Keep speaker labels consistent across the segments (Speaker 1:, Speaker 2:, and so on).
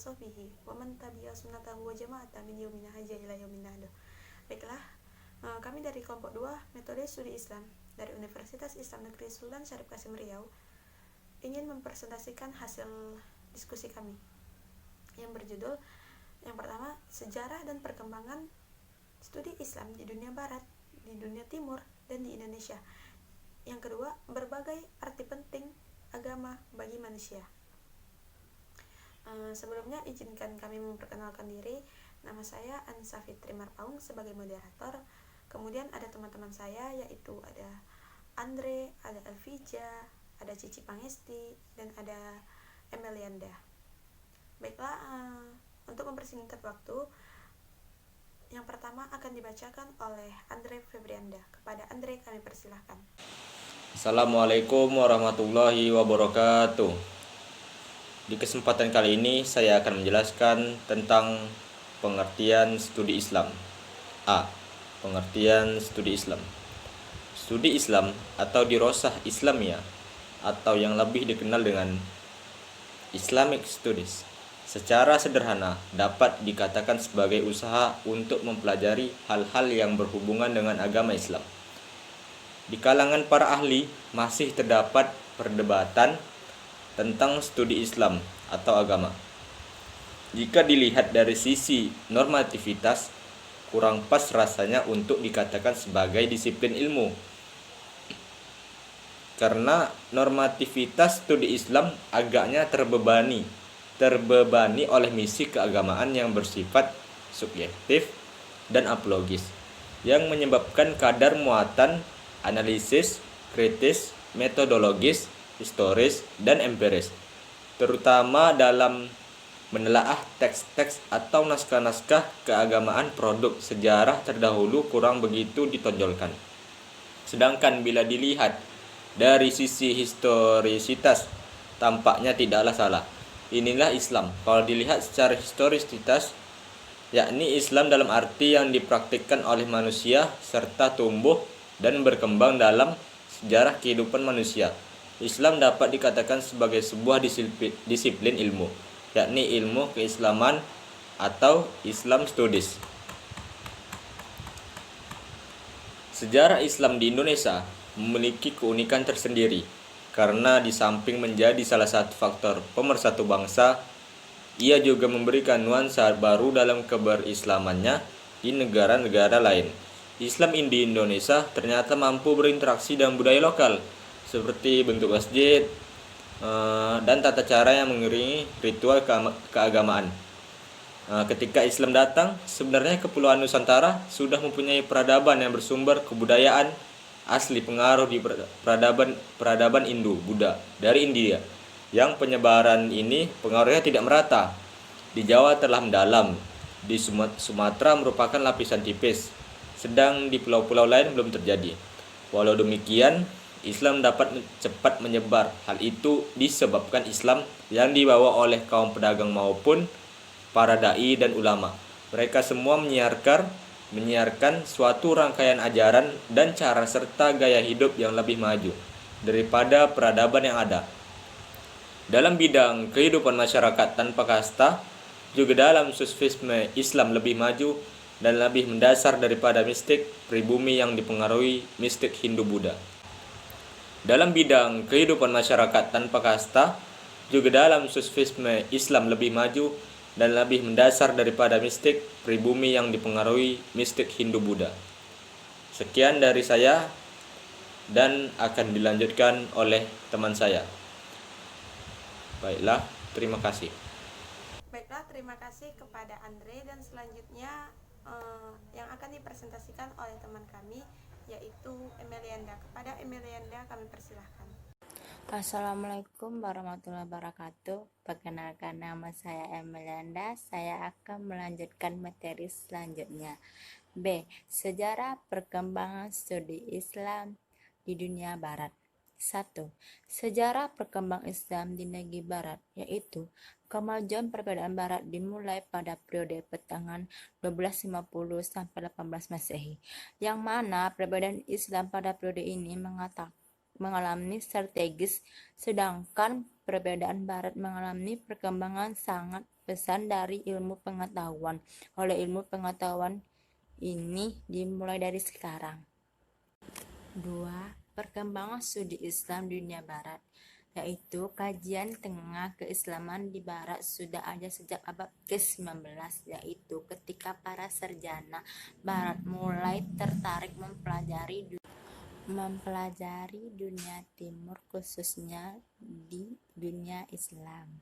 Speaker 1: sahbihi wa man tabi'a sunnatahu wa jama'ata min yaumina hadza ila yaumin nahda. Baiklah, kami dari kelompok 2 Metode Studi Islam dari Universitas Islam Negeri Sultan Syarif Kasim Riau ingin mempresentasikan hasil diskusi kami yang berjudul yang pertama, sejarah dan perkembangan studi Islam di dunia barat, di dunia timur, dan di Indonesia. Yang kedua, berbagai arti penting agama bagi manusia. Sebelumnya izinkan kami memperkenalkan diri. Nama saya Anissa Fitri Marpaung sebagai moderator. Kemudian ada teman-teman saya, yaitu ada Andre, ada Elvija, ada Cici Pangesti, dan ada Emelianda. Baiklah, untuk mempersingkat waktu, yang pertama akan dibacakan oleh Andre Febrianda. Kepada Andre kami persilahkan.
Speaker 2: Assalamualaikum warahmatullahi wabarakatuh. Di kesempatan kali ini saya akan menjelaskan tentang pengertian studi Islam. A. Pengertian studi Islam. Studi Islam atau dirosah Islamiyah atau yang lebih dikenal dengan Islamic Studies secara sederhana dapat dikatakan sebagai usaha untuk mempelajari hal-hal yang berhubungan dengan agama Islam. Di kalangan para ahli masih terdapat perdebatan tentang studi Islam atau agama. Jika dilihat dari sisi normativitas, kurang pas rasanya untuk dikatakan sebagai disiplin ilmu. Karena normativitas studi Islam agaknya terbebani oleh misi keagamaan yang bersifat subjektif dan apologis, yang menyebabkan kadar muatan analisis, kritis, metodologis, historis, dan empiris, terutama dalam menelaah teks-teks atau naskah-naskah keagamaan produk sejarah terdahulu kurang begitu ditonjolkan. Sedangkan bila dilihat dari sisi historisitas, tampaknya tidaklah salah. Inilah Islam. Kalau dilihat secara historisitas, yakni Islam dalam arti yang dipraktikkan oleh manusia serta tumbuh dan berkembang dalam sejarah kehidupan manusia. Islam dapat dikatakan sebagai sebuah disiplin ilmu, yakni ilmu keislaman atau Islam Studies. Sejarah Islam di Indonesia memiliki keunikan tersendiri karena di samping menjadi salah satu faktor pemersatu bangsa, ia juga memberikan nuansa baru dalam keberislamannya di negara-negara lain. Islam di Indonesia ternyata mampu berinteraksi dengan budaya lokal seperti bentuk masjid dan tata cara yang mengiringi ritual keagamaan. Ketika Islam datang, sebenarnya Kepulauan Nusantara sudah mempunyai peradaban yang bersumber kebudayaan asli pengaruh di peradaban Indo-Buddha dari India, yang penyebaran ini pengaruhnya tidak merata. Di Jawa telah mendalam, di Sumatera merupakan lapisan tipis, sedang di pulau-pulau lain belum terjadi. Walau demikian, Islam dapat cepat menyebar. Hal itu disebabkan Islam yang dibawa oleh kaum pedagang maupun para dai dan ulama. Mereka semua menyiarkan suatu rangkaian ajaran dan cara serta gaya hidup yang lebih maju daripada peradaban yang ada. Dalam bidang kehidupan masyarakat tanpa kasta, juga dalam sufisme Islam lebih maju dan lebih mendasar daripada mistik pribumi yang dipengaruhi mistik Hindu-Buddha. Dalam bidang kehidupan masyarakat tanpa kasta, juga dalam sufisme Islam lebih maju dan lebih mendasar daripada mistik pribumi yang dipengaruhi mistik Hindu-Buddha. Sekian dari saya dan akan dilanjutkan oleh teman saya. Baiklah, terima kasih.
Speaker 1: Baiklah, terima kasih kepada Andre, dan selanjutnya yang akan dipresentasikan oleh teman kami yaitu Emelianda. Kepada Emelianda kami persilahkan.
Speaker 3: Assalamualaikum warahmatullahi wabarakatuh. Perkenalkan, nama saya Emelianda. Saya akan melanjutkan materi selanjutnya. B. Sejarah perkembangan studi Islam di dunia barat. 1. Sejarah perkembangan Islam di negeri barat, yaitu kemajuan perbedaan barat dimulai pada periode pertengahan 1250 sampai 18 Masehi, yang mana perbedaan Islam pada periode ini mengalami strategis, sedangkan perbedaan barat mengalami perkembangan sangat pesan dari ilmu pengetahuan. Oleh ilmu pengetahuan ini dimulai dari sekarang. 2. Perkembangan studi Islam di dunia barat, yaitu kajian tengah keislaman di barat sudah ada sejak abad ke-19, yaitu ketika para sarjana barat mulai tertarik mempelajari dunia timur, khususnya di dunia Islam.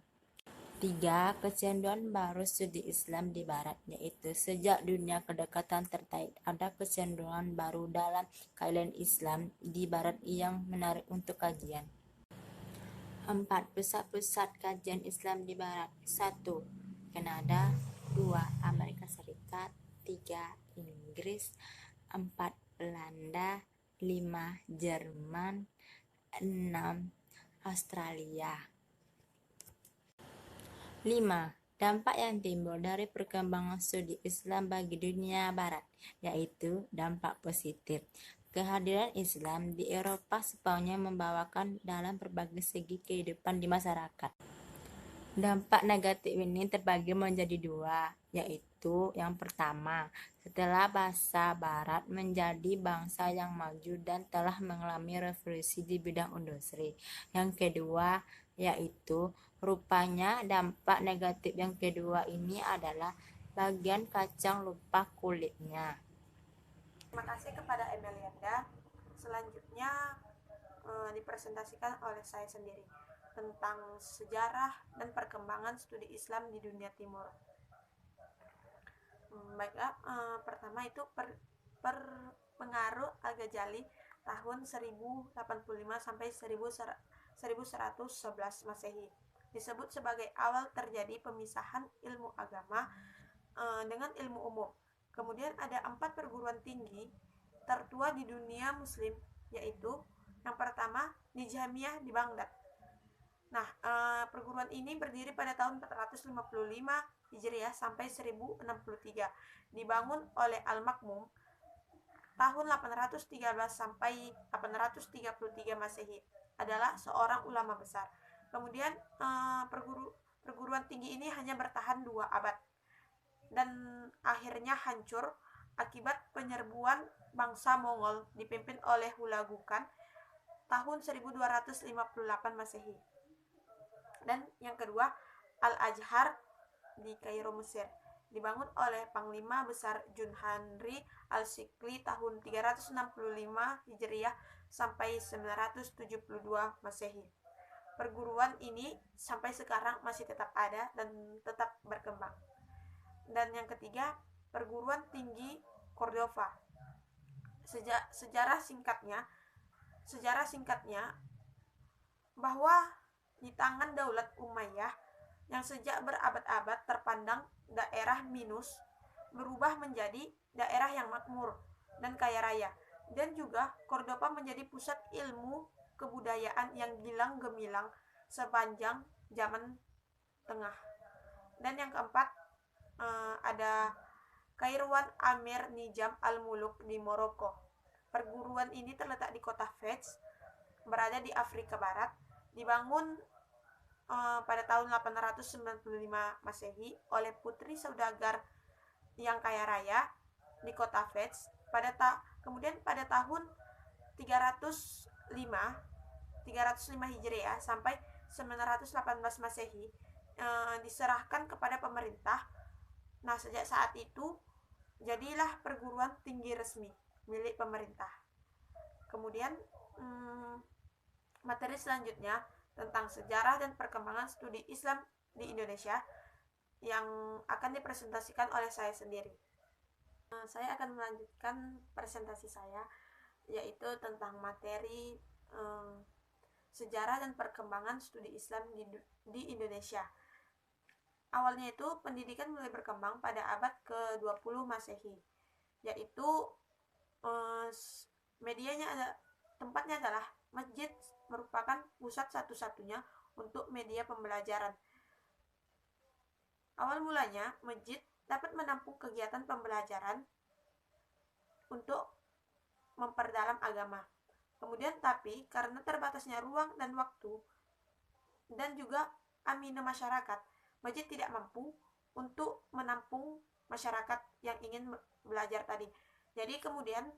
Speaker 3: 3. Kecenderungan baru studi Islam di barat, yaitu sejak dunia kedekatan terkait ada kecenderungan baru dalam keadaan Islam di barat yang menarik untuk kajian. 4. Pusat-pusat kajian Islam di barat. 1. Kanada. 2. Amerika Serikat. 3. Inggris. 4. Belanda. 5. Jerman. 6. Australia. 5. Dampak yang timbul dari perkembangan studi Islam bagi dunia barat, yaitu dampak positif. Kehadiran Islam di Eropa sepenuhnya membawakan dalam berbagai segi kehidupan di masyarakat. Dampak negatif ini terbagi menjadi 2, yaitu yang pertama, setelah bangsa barat menjadi bangsa yang maju dan telah mengalami revolusi di bidang industri. Yang kedua, yaitu rupanya dampak negatif yang kedua ini adalah bagian kacang lupa kulitnya.
Speaker 1: Terima kasih kepada Emelianda. Selanjutnya dipresentasikan oleh saya sendiri tentang sejarah dan perkembangan studi Islam di dunia timur. Baiklah, pertama itu pengaruh Al-Ghazali tahun 1085 sampai 1111 Masehi. Disebut sebagai awal terjadi pemisahan ilmu agama dengan ilmu umum. Kemudian ada 4 perguruan tinggi tertua di dunia muslim, yaitu yang pertama Nizamiyah di Baghdad. Nah, perguruan ini berdiri pada tahun 455 Hijriah sampai 1063. Dibangun oleh Al-Makmum tahun 813 sampai 833 Masehi. Adalah seorang ulama besar. Kemudian perguruan tinggi ini hanya bertahan 2 abad dan akhirnya hancur akibat penyerbuan bangsa Mongol dipimpin oleh Hulagu Khan tahun 1258 Masehi. Dan yang kedua, Al-Azhar di Kairo, Mesir, dibangun oleh Panglima Besar Junhanri Al-Sikli tahun 365 Hijriah sampai 972 Masehi. Perguruan ini sampai sekarang masih tetap ada dan tetap berkembang. Dan yang ketiga, perguruan tinggi Cordova. Sejarah singkatnya bahwa di tangan Daulat Umayyah yang sejak berabad-abad terpandang daerah Minus berubah menjadi daerah yang makmur dan kaya raya, dan juga Cordova menjadi pusat ilmu kebudayaan yang gilang gemilang sepanjang zaman tengah. Dan yang keempat, ada Kairouan Amir Nizam Al-Muluk di Maroko. Perguruan ini terletak di kota Fez, berada di Afrika Barat, dibangun pada tahun 895 Masehi oleh putri saudagar yang kaya raya di kota Fez. Kemudian pada tahun 305 Hijriah sampai 918 Masehi diserahkan kepada pemerintah. Nah, sejak saat itu jadilah perguruan tinggi resmi milik pemerintah. Kemudian materi selanjutnya tentang sejarah dan perkembangan studi Islam di Indonesia yang akan dipresentasikan oleh saya sendiri. Saya akan melanjutkan presentasi saya, yaitu tentang materi sejarah dan perkembangan studi Islam di Indonesia. Awalnya itu pendidikan mulai berkembang pada abad ke-20 Masehi, yaitu tempatnya adalah masjid, merupakan pusat satu-satunya untuk media pembelajaran. Awal mulanya, masjid dapat menampung kegiatan pembelajaran untuk memperdalam agama. Kemudian tapi karena terbatasnya ruang dan waktu dan juga amina masyarakat, masjid tidak mampu untuk menampung masyarakat yang ingin belajar tadi. Jadi kemudian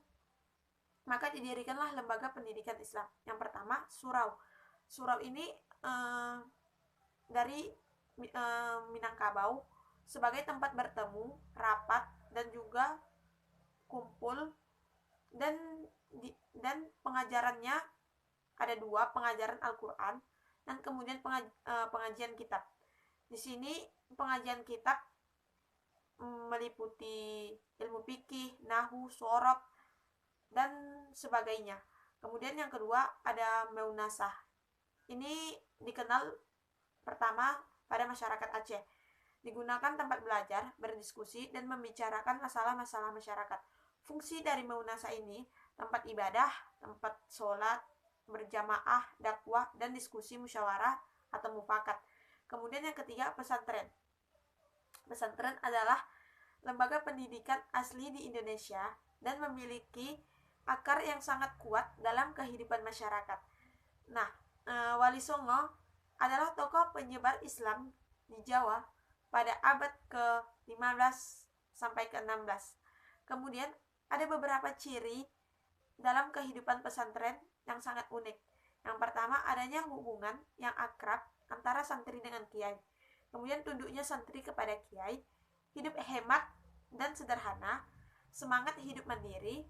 Speaker 1: maka didirikanlah lembaga pendidikan Islam. Yang pertama, surau. Surau ini dari Minangkabau sebagai tempat bertemu, rapat, dan juga kumpul, dan pengajarannya ada 2, pengajaran Al-Quran dan kemudian pengajian kitab. Di sini pengajian kitab meliputi ilmu fikih, nahwu, shorof, dan sebagainya. Kemudian yang kedua ada Meunasah. Ini dikenal pertama pada masyarakat Aceh. Digunakan tempat belajar, berdiskusi, dan membicarakan masalah-masalah masyarakat. Fungsi dari Meunasah ini tempat ibadah, tempat sholat, berjamaah, dakwah, dan diskusi musyawarah atau mufakat. Kemudian yang ketiga pesantren. Pesantren adalah lembaga pendidikan asli di Indonesia dan memiliki akar yang sangat kuat dalam kehidupan masyarakat. Nah, Wali Songo adalah tokoh penyebar Islam di Jawa pada abad ke-15 sampai ke-16. Kemudian ada beberapa ciri dalam kehidupan pesantren yang sangat unik. Yang pertama, adanya hubungan yang akrab antara santri dengan kiai. Kemudian tunduknya santri kepada kiai, hidup hemat dan sederhana, semangat hidup mandiri.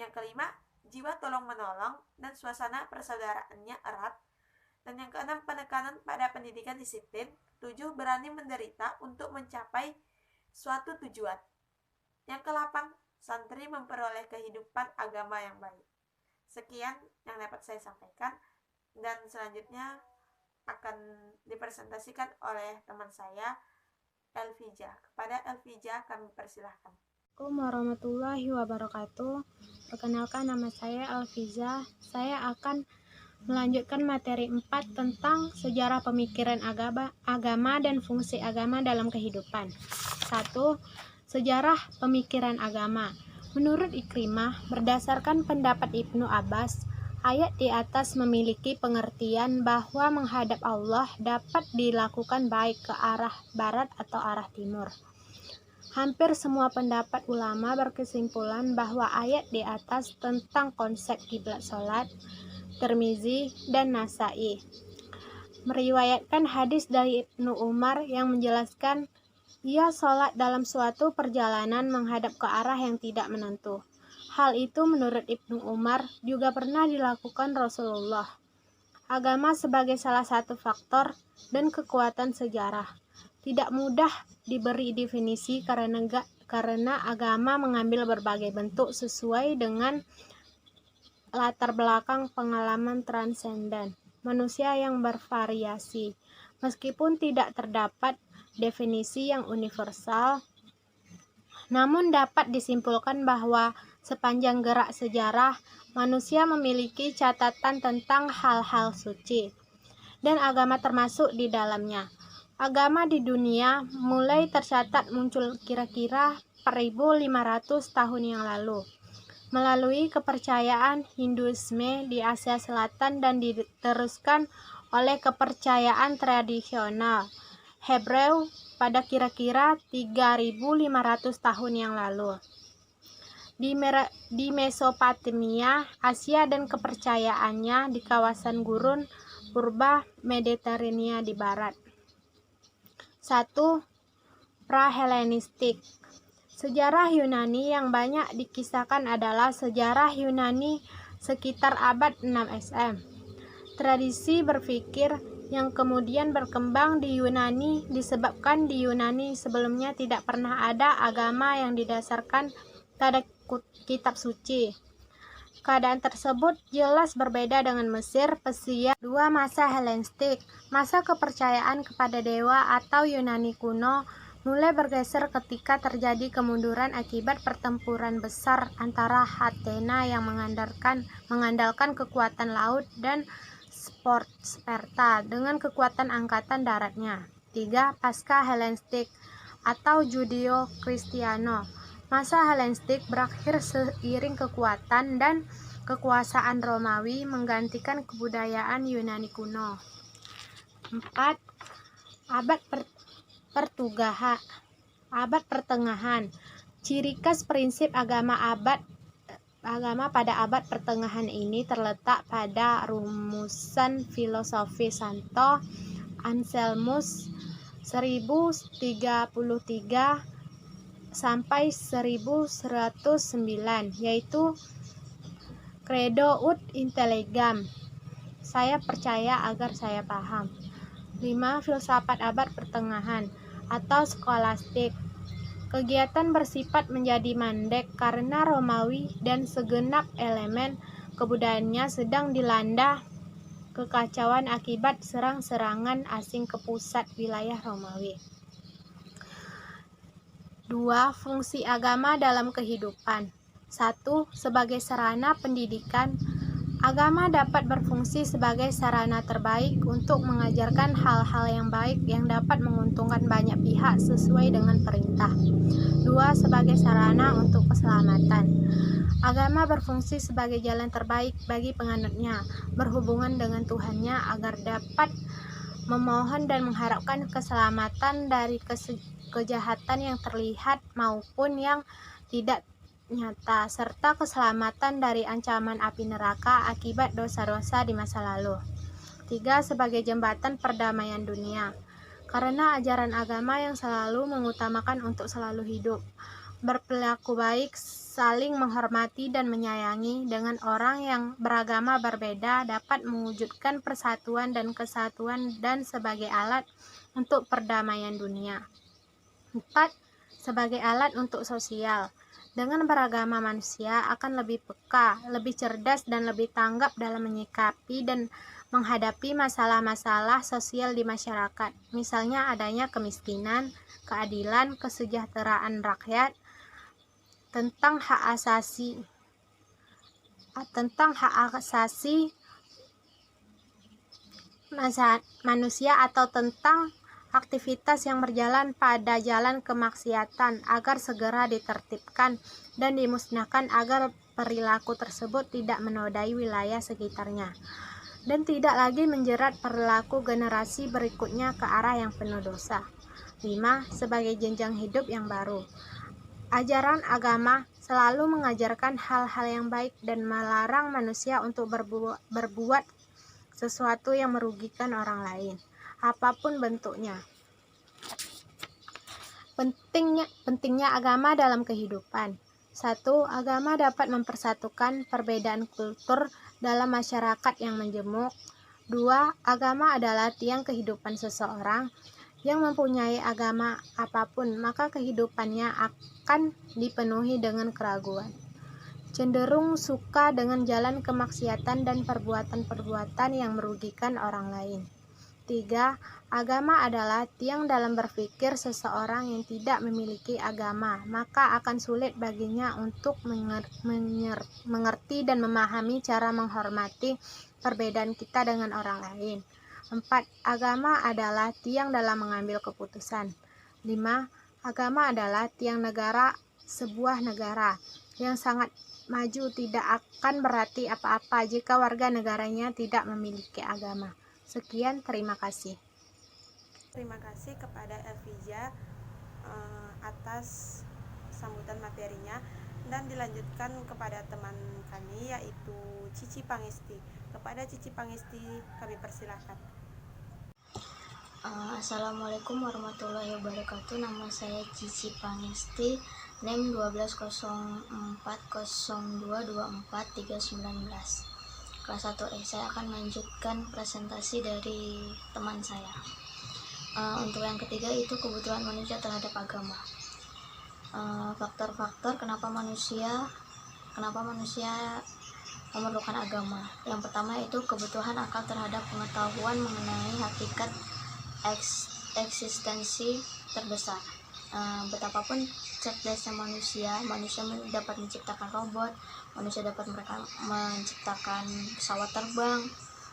Speaker 1: Yang kelima, jiwa tolong-menolong dan suasana persaudaraannya erat. Dan yang keenam, penekanan pada pendidikan disiplin. 7, berani menderita untuk mencapai suatu tujuan. Yang ke-8, santri memperoleh kehidupan agama yang baik. Sekian yang dapat saya sampaikan, dan selanjutnya akan dipresentasikan oleh teman saya, Elvija. Kepada Elvija kami persilahkan.
Speaker 4: Assalamualaikum warahmatullahi wabarakatuh. Perkenalkan, nama saya Alfiza. Saya akan melanjutkan materi 4 tentang sejarah pemikiran agama dan fungsi agama dalam kehidupan. 1. Sejarah pemikiran agama. Menurut Ikrimah, berdasarkan pendapat Ibnu Abbas, ayat di atas memiliki pengertian bahwa menghadap Allah dapat dilakukan baik ke arah barat atau arah timur. Hampir semua pendapat ulama berkesimpulan bahwa ayat di atas tentang konsep kiblat salat. Tirmizi dan Nasai meriwayatkan hadis dari Ibnu Umar yang menjelaskan ia salat dalam suatu perjalanan menghadap ke arah yang tidak menentu. Hal itu menurut Ibnu Umar juga pernah dilakukan Rasulullah. Agama sebagai salah satu faktor dan kekuatan sejarah. Tidak mudah diberi definisi karena agama mengambil berbagai bentuk sesuai dengan latar belakang pengalaman transenden manusia yang bervariasi. Meskipun tidak terdapat definisi yang universal, namun dapat disimpulkan bahwa sepanjang gerak sejarah, manusia memiliki catatan tentang hal-hal suci, dan agama termasuk di dalamnya. Agama di dunia mulai tercatat muncul kira-kira 1500 tahun yang lalu, melalui kepercayaan Hinduisme di Asia Selatan dan diteruskan oleh kepercayaan tradisional Hebreu pada kira-kira 3500 tahun yang lalu. Di Mesopotamia, Asia, dan kepercayaannya di kawasan gurun purba Mediterania di barat. 1. Pra-Helenistik. Sejarah Yunani yang banyak dikisahkan adalah sejarah Yunani sekitar abad 6 SM. Tradisi berpikir yang kemudian berkembang di Yunani disebabkan di Yunani sebelumnya tidak pernah ada agama yang didasarkan pada kitab suci. Keadaan tersebut jelas berbeda dengan Mesir, Persia. 2. Masa Helenistik. Masa kepercayaan kepada dewa atau Yunani kuno mulai bergeser ketika terjadi kemunduran akibat pertempuran besar antara Athena yang mengandalkan kekuatan laut dan Sparta dengan kekuatan angkatan daratnya. 3. Pasca Helenistik atau Judeo-Kristiano. Masa Helenistik berakhir seiring kekuatan dan kekuasaan Romawi menggantikan kebudayaan Yunani kuno. 4. Abad pertengahan. Ciri khas prinsip agama pada abad pertengahan ini terletak pada rumusan filosofi Santo Anselmus 1033 sampai 1109, yaitu Credo ut intelligam, saya percaya agar saya paham. 5. Filsafat abad pertengahan atau skolastik. Kegiatan bersifat menjadi mandek karena Romawi dan segenap elemen kebudayaannya sedang dilanda kekacauan akibat serang-serangan asing ke pusat wilayah Romawi. 2. Fungsi agama dalam kehidupan. 1. Sebagai sarana pendidikan, agama dapat berfungsi sebagai sarana terbaik untuk mengajarkan hal-hal yang baik yang dapat menguntungkan banyak pihak sesuai dengan perintah. 2. Sebagai sarana untuk keselamatan. Agama berfungsi sebagai jalan terbaik bagi penganutnya berhubungan dengan Tuhannya agar dapat memohon dan mengharapkan keselamatan dari kejahatan yang terlihat maupun yang tidak nyata, serta keselamatan dari ancaman api neraka akibat dosa-dosa di masa lalu. 3. Sebagai jembatan perdamaian dunia. Karena ajaran agama yang selalu mengutamakan untuk selalu hidup, berperilaku baik, saling menghormati dan menyayangi dengan orang yang beragama berbeda dapat mewujudkan persatuan dan kesatuan dan sebagai alat untuk perdamaian dunia. 4. Sebagai alat untuk sosial. Dengan beragama, manusia akan lebih peka, lebih cerdas, dan lebih tanggap dalam menyikapi dan menghadapi masalah-masalah sosial di masyarakat. Misalnya adanya kemiskinan, keadilan, kesejahteraan rakyat, tentang hak asasi manusia atau tentang aktivitas yang berjalan pada jalan kemaksiatan agar segera ditertibkan dan dimusnahkan agar perilaku tersebut tidak menodai wilayah sekitarnya dan tidak lagi menjerat perilaku generasi berikutnya ke arah yang penuh dosa. 5. Sebagai jenjang hidup yang baru. Ajaran agama selalu mengajarkan hal-hal yang baik dan melarang manusia untuk berbuat sesuatu yang merugikan orang lain, apapun bentuknya. Pentingnya agama dalam kehidupan. 1. Agama dapat mempersatukan perbedaan kultur dalam masyarakat yang menjemuk. 2. Agama adalah tiang kehidupan seseorang. Yang mempunyai agama apapun, maka kehidupannya akan dipenuhi dengan keraguan, cenderung suka dengan jalan kemaksiatan dan perbuatan-perbuatan yang merugikan orang lain. 3. Agama adalah tiang dalam berpikir seseorang yang tidak memiliki agama, maka akan sulit baginya untuk mengerti dan memahami cara menghormati perbedaan kita dengan orang lain. 4. Agama adalah tiang dalam mengambil keputusan. 5. Agama adalah tiang negara sebuah negara yang sangat maju tidak akan berarti apa-apa jika warga negaranya tidak memiliki agama. Sekian, terima kasih.
Speaker 1: Terima kasih kepada Elviza atas sambutan materinya, dan dilanjutkan kepada teman kami yaitu Cici Pangisti. Kepada Cici Pangisti kami persilahkan.
Speaker 5: Assalamualaikum warahmatullahi wabarakatuh. Nama saya Cici Pangisti, NIM 1204022439. Kelas 1E. Saya akan melanjutkan presentasi dari teman saya. Untuk yang ketiga itu kebutuhan manusia terhadap agama. Faktor-faktor kenapa manusia memerlukan agama. Yang pertama itu kebutuhan akal terhadap pengetahuan mengenai hakikat eksistensi terbesar. Betapapun cerdasnya manusia dapat menciptakan robot, manusia dapat menciptakan pesawat terbang,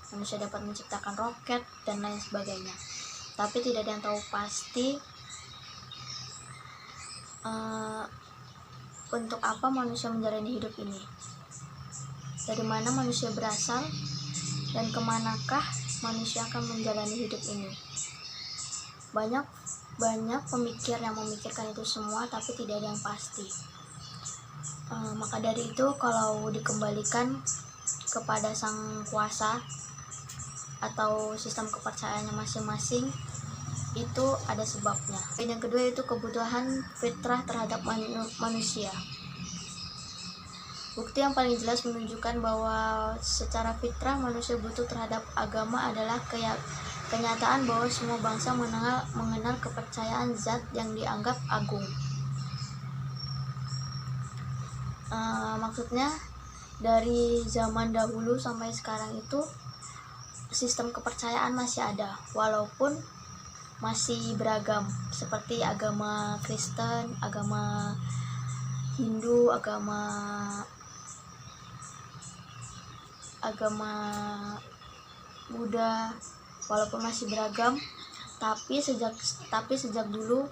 Speaker 5: manusia dapat menciptakan roket dan lain sebagainya. Tapi tidak ada yang tahu pasti untuk apa manusia menjalani hidup ini, dari mana manusia berasal, dan kemanakah manusia akan menjalani hidup ini. Banyak banyak pemikir yang memikirkan itu semua, tapi tidak ada yang pasti. Maka dari itu, kalau dikembalikan kepada sang kuasa atau sistem kepercayaannya masing-masing, itu ada sebabnya. Dan yang kedua itu kebutuhan fitrah terhadap manusia. Bukti yang paling jelas menunjukkan bahwa secara fitrah manusia butuh terhadap agama adalah kenyataan bahwa semua bangsa mengenal kepercayaan zat yang dianggap agung. Maksudnya dari zaman dahulu sampai sekarang itu sistem kepercayaan masih ada, walaupun masih beragam, seperti agama Kristen, agama Hindu, agama Buddha, walaupun masih beragam, tapi sejak dulu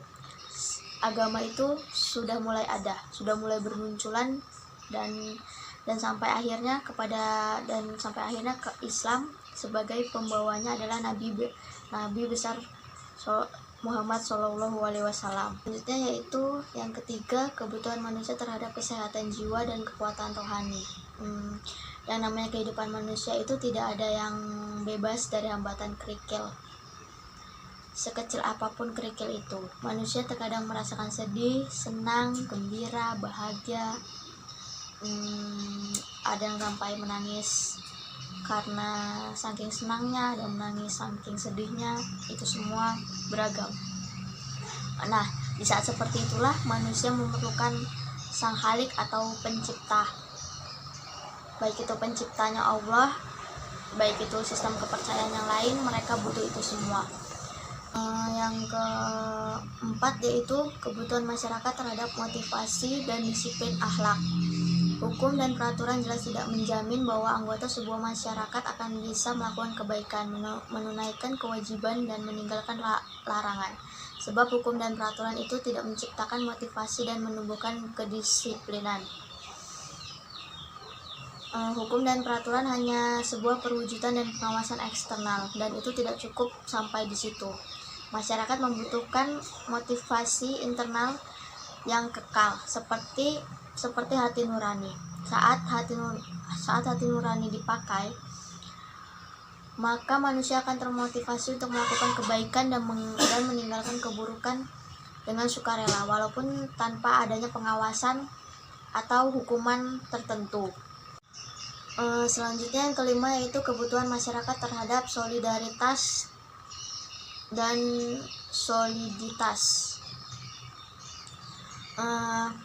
Speaker 5: agama itu sudah mulai ada, sudah mulai bermunculan dan sampai akhirnya ke Islam sebagai pembawanya adalah Nabi besar Muhammad Shallallahu Alaihi Wasallam. Selanjutnya yaitu yang ketiga, kebutuhan manusia terhadap kesehatan jiwa dan kekuatan rohani. Yang namanya kehidupan manusia itu tidak ada yang bebas dari hambatan kerikil. Sekecil apapun kerikil itu, manusia terkadang merasakan sedih, senang, gembira, bahagia. Ada yang sampai menangis karena saking senangnya, ada menangis saking sedihnya. Itu semua beragam. Nah, di saat seperti itulah manusia memerlukan sang Khalik atau pencipta, baik itu penciptanya Allah, baik itu sistem kepercayaan yang lain, mereka butuh itu semua. Yang keempat yaitu kebutuhan masyarakat terhadap motivasi dan disiplin akhlak. Hukum dan peraturan jelas tidak menjamin bahwa anggota sebuah masyarakat akan bisa melakukan kebaikan, menunaikan kewajiban, dan meninggalkan larangan. Sebab hukum dan peraturan itu tidak menciptakan motivasi dan menumbuhkan kedisiplinan. Hukum dan peraturan hanya sebuah perwujudan dan pengawasan eksternal, dan itu tidak cukup sampai di situ. Masyarakat membutuhkan motivasi internal yang kekal, seperti hati nurani. Saat hati nurani dipakai, maka manusia akan termotivasi untuk melakukan kebaikan dan meninggalkan keburukan dengan sukarela, walaupun tanpa adanya pengawasan atau hukuman tertentu. Selanjutnya yang kelima yaitu kebutuhan masyarakat terhadap solidaritas dan soliditas.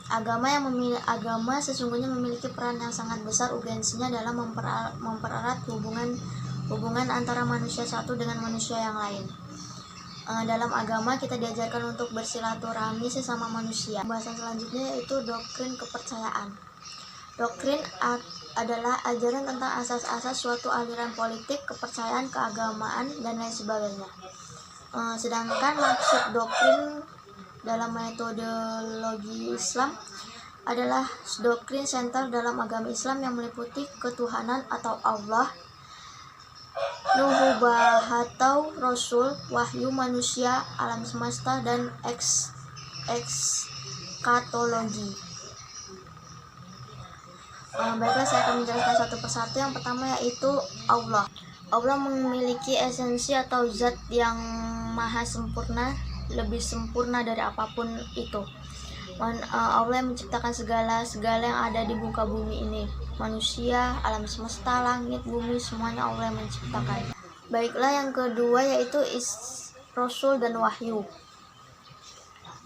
Speaker 5: Agama sesungguhnya memiliki peran yang sangat besar urgensinya dalam mempererat hubungan antara manusia satu dengan manusia yang lain. Dalam agama kita diajarkan untuk bersilaturahmi sesama manusia. Pembahasan selanjutnya yaitu doktrin kepercayaan. Doktrin adalah ajaran tentang asas-asas suatu aliran politik, kepercayaan, keagamaan, dan lain sebagainya. Sedangkan maksud doktrin dalam metodologi Islam adalah doktrin sentral dalam agama Islam yang meliputi ketuhanan atau Allah, nubuwah Rasul, wahyu manusia, alam semesta, dan ekskatologi. Baiklah, saya akan menjelaskan satu persatu. Yang pertama yaitu Allah. Allah memiliki esensi atau zat yang maha sempurna, lebih sempurna dari apapun itu. Allah yang menciptakan segala yang ada di muka bumi ini, manusia, alam semesta, langit, bumi, semuanya Allah yang menciptakan. Baiklah, yang kedua yaitu Rasul dan wahyu.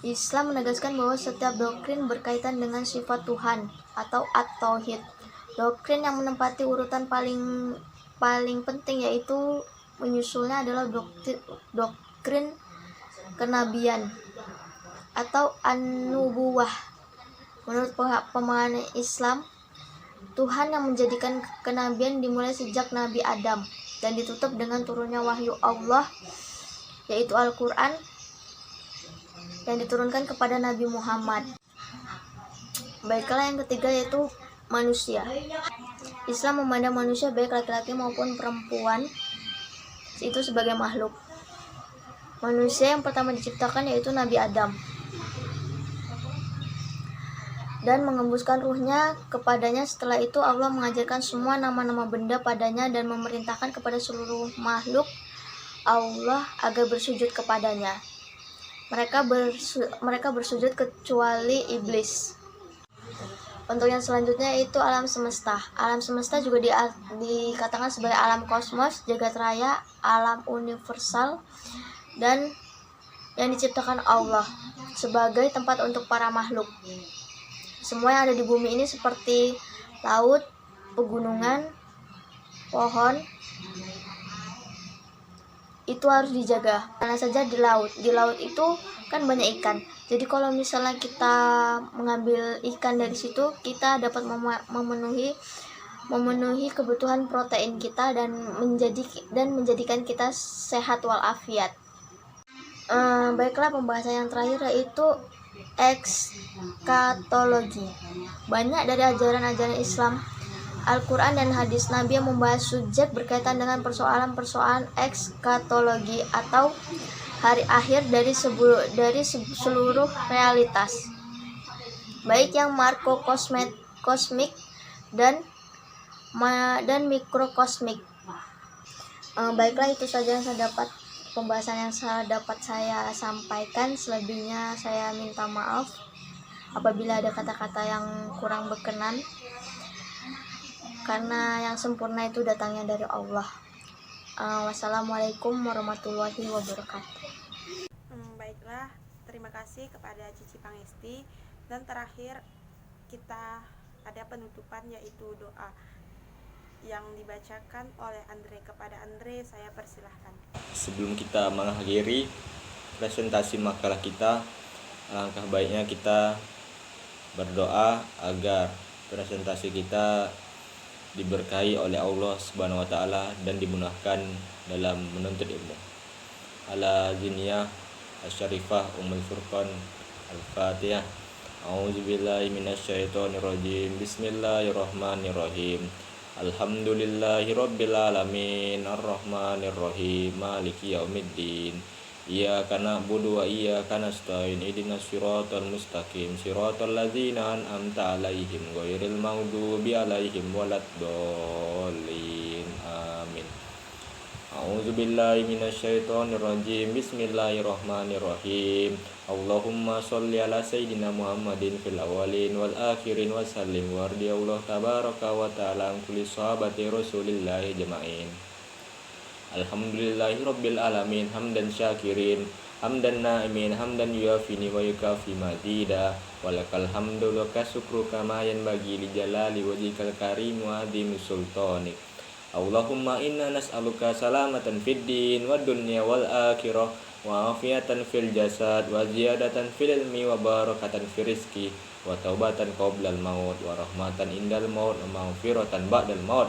Speaker 5: Islam menegaskan bahwa setiap doktrin berkaitan dengan sifat Tuhan atau at-tauhid. Doktrin yang menempati urutan paling penting yaitu menyusulnya adalah doktrin kenabian atau an-nubuwah. Menurut pemahaman Islam, Tuhan yang menjadikan kenabian dimulai sejak Nabi Adam dan ditutup dengan turunnya wahyu Allah, yaitu Al-Quran, yang diturunkan kepada Nabi Muhammad. Baiklah, yang ketiga yaitu manusia. Islam memandang manusia baik laki-laki maupun perempuan itu sebagai makhluk. manusia yang pertama diciptakan yaitu Nabi Adam, dan mengembuskan ruhnya kepadanya. Setelah itu Allah mengajarkan semua nama-nama benda padanya dan memerintahkan kepada seluruh makhluk Allah agar bersujud kepadanya. Mereka bersujud kecuali iblis. Untuk yang selanjutnya itu alam semesta. Alam semesta juga dikatakan sebagai alam kosmos, jagat raya, alam universal, dan yang diciptakan Allah sebagai tempat untuk para makhluk. Semua yang ada di bumi ini seperti laut, pegunungan, pohon, itu harus dijaga. Karena saja di laut itu kan banyak ikan. Jadi kalau misalnya kita mengambil ikan dari situ, kita dapat memenuhi kebutuhan protein kita dan menjadikan kita sehat walafiat. Baiklah, pembahasan yang terakhir yaitu ekskatologi. Banyak dari ajaran-ajaran Islam, Al-Quran dan hadis Nabi yang membahas subjek berkaitan dengan persoalan-persoalan ekskatologi atau hari akhir dari seluruh realitas, baik yang makrokosmik dan mikrokosmik. Baiklah, itu saja yang pembahasan yang dapat saya sampaikan. Selebihnya saya minta maaf apabila ada kata-kata yang kurang berkenan, karena yang sempurna itu datangnya dari Allah. Wassalamualaikum warahmatullahi wabarakatuh.
Speaker 1: Baiklah, terima kasih kepada Cici Pangesti. Dan terakhir kita ada penutupan yaitu doa yang dibacakan oleh Andre. Kepada Andre saya persilahkan.
Speaker 2: Sebelum kita mengakhiri presentasi makalah kita, alangkah baiknya kita berdoa agar presentasi kita diberkahi oleh Allah Subhanahu wa taala dan dimudahkan dalam menuntut ilmu. Ala ziniyah asy-syarifah Ummul Furqan Al-Fatihah. A'udzubillahi minasyaitonirrajim. Bismillahirrahmanirrahim. Alhamdulillahirabbil alamin arrahmanirrahim maliki yaumiddin. Iyyaka na'budu wa iyyaka nasta'in ihdinas siratal mustaqim siratal ladzina an'amta 'alaihim ghairil maghdubi 'alaihim waladdallin. Amin. A'udzubillahi minasyaitonirrajim. Bismillahirrahmanirrahim. Allahumma sholli ala sayyidina Muhammadin fil awwalin wal akhirin wa sallim wardi Allah tabaraka wa ta'ala an kulli sahabati Rasulillahi jama'in. Alhamdulillahi rabbil alamin hamdan syakirin hamdan na'imin hamdan yuafini wa yukafi mazida walakal hamdu wa kasukru kama yanbaghi li jalali wajhikal karim wa adhimi sultanik. Allahumma inna nas'aluka salamatan fid din wad dunya wal akhirah wa afiatan fil jasad wa ziyadatan fil ilmi wa barakatan fil rizqi wa taubatan qoblal maut wa rahmatan indal maut wa maghfiratan ba'dal maut.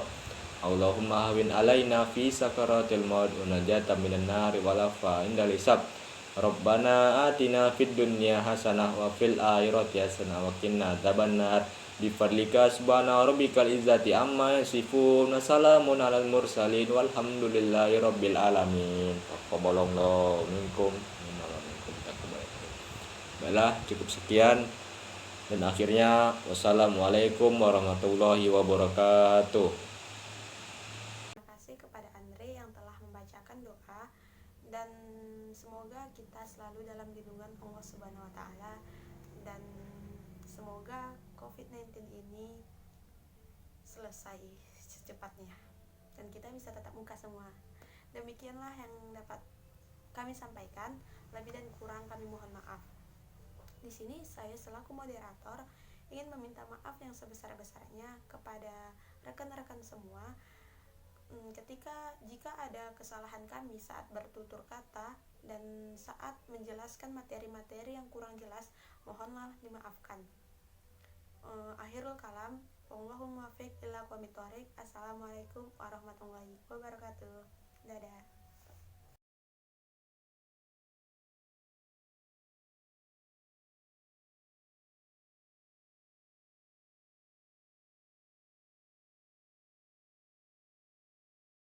Speaker 2: Allahumma hawin alaina fi sakaratil maut wa najatan minan nari wal afa indal hisab. Rabbana atina fid dunya hasanah wa fil akhirati hasanah wa qina adzabannar. Bi fadlika subhana rabbikal izzati amma yasifun. Salamun alal mursalin walhamdulillahi rabbil alamin. Taqabbalallahu minkum baiklah, cukup sekian dan akhirnya wassalamualaikum warahmatullahi wabarakatuh.
Speaker 1: Kepada Andre yang telah membacakan doa, dan semoga kita selalu dalam lindungan Allah Subhanahu wa taala, dan semoga COVID-19 ini selesai secepatnya dan kita bisa tatap muka semua. Demikianlah yang dapat kami sampaikan, lebih dan kurang kami mohon maaf. Di sini saya selaku moderator ingin meminta maaf yang sebesar-besarnya kepada rekan-rekan semua. Jika ada kesalahan kami saat bertutur kata dan saat menjelaskan materi-materi yang kurang jelas, mohonlah dimaafkan. Akhirul kalam, wallahul muwaffiq ila aqwamit thoriq. Assalamualaikum warahmatullahi wabarakatuh. Dadah.